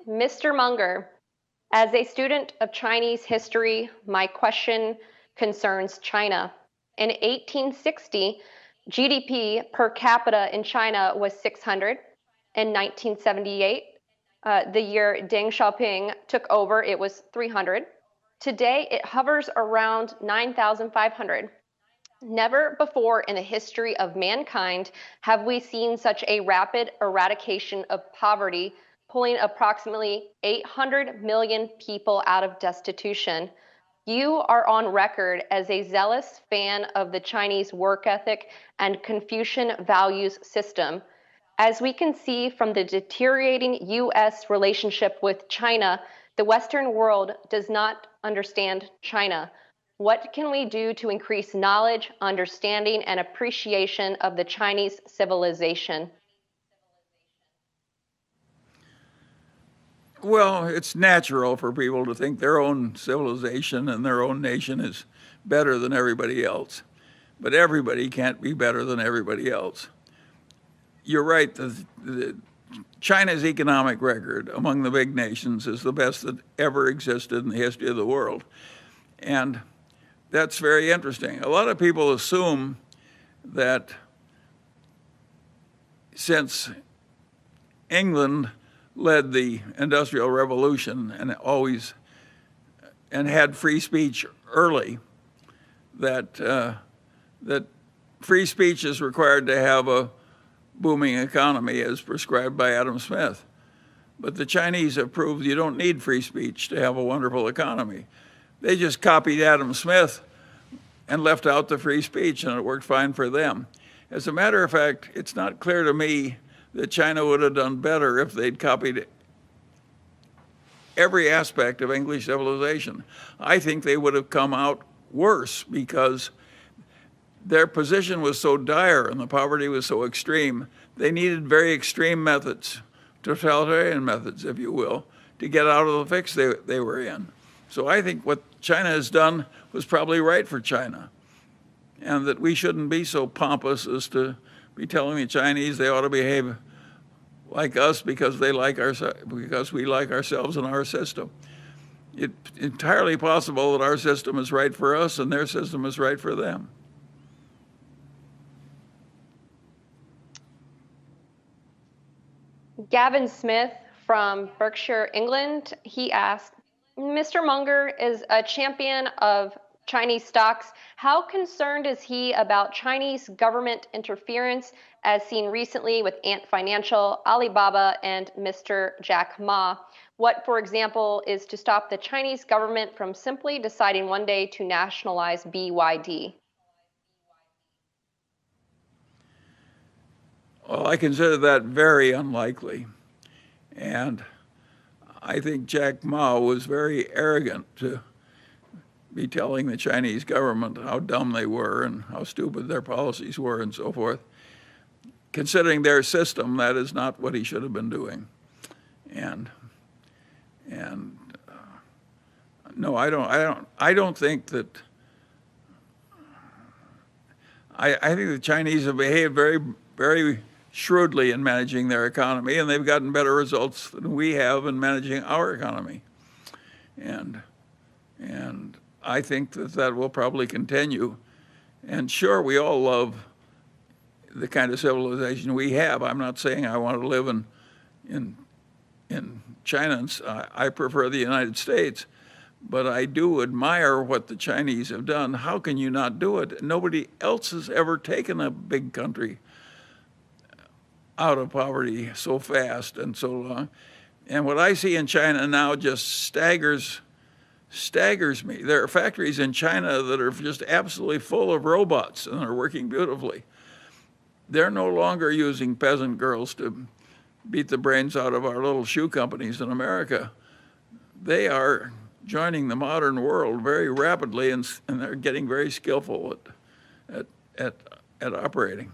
Mr. Munger, as a student of Chinese history, my question concerns China. In 1860, GDP per capita in China was 600. In 1978, the year Deng Xiaoping took over, it was 300. Today, it hovers around 9,500. Never before in the history of mankind have we seen such a rapid eradication of poverty, pulling approximately 800 million people out of destitution. You are on record as a zealous fan of the Chinese work ethic and Confucian values system. As we can see from the deteriorating U.S. relationship with China, the Western world does not understand China. What can we do to increase knowledge, understanding, and appreciation of the Chinese civilization? Well, it's natural for people to think their own civilization and their own nation is better than everybody else. But everybody can't be better than everybody else. You're right, China's economic record among the big nations is the best that ever existed in the history of the world. And that's very interesting. A lot of people assume that since England led the Industrial Revolution and had free speech early, that free speech is required to have a booming economy as prescribed by Adam Smith. But the Chinese have proved you don't need free speech to have a wonderful economy. They just copied Adam Smith and left out the free speech, and it worked fine for them. As a matter of fact, it's not clear to me that China would have done better if they'd copied every aspect of English civilization. I think they would have come out worse because their position was so dire and the poverty was so extreme, they needed very extreme methods, totalitarian methods, if you will, to get out of the fix they were in. So I think what China has done was probably right for China, and that we shouldn't be so pompous as to be telling the Chinese they ought to behave like us because we like ourselves and our system. It's entirely possible that our system is right for us and their system is right for them. Gavin Smith from Berkshire, England, he asked, Mr. Munger is a champion of Chinese stocks. How concerned is he about Chinese government interference as seen recently with Ant Financial, Alibaba, and Mr. Jack Ma? What, for example, is to stop the Chinese government from simply deciding one day to nationalize BYD? Well, I consider that very unlikely. And I think Jack Ma was very arrogant to be telling the Chinese government how dumb they were and how stupid their policies were and so forth. Considering their system, that is not what he should have been doing. And no, I don't think that. I think the Chinese have behaved very, very shrewdly in managing their economy, and they've gotten better results than we have in managing our economy. And I think that will probably continue. And sure, we all love the kind of civilization we have. I'm not saying I want to live in China. I prefer the United States. But I do admire what the Chinese have done. How can you not do it? Nobody else has ever taken a big country out of poverty so fast and so long. And what I see in China now just staggers me. There are factories in China that are just absolutely full of robots and are working beautifully. They're no longer using peasant girls to beat the brains out of our little shoe companies in America. They are joining the modern world very rapidly, and they're getting very skillful at operating.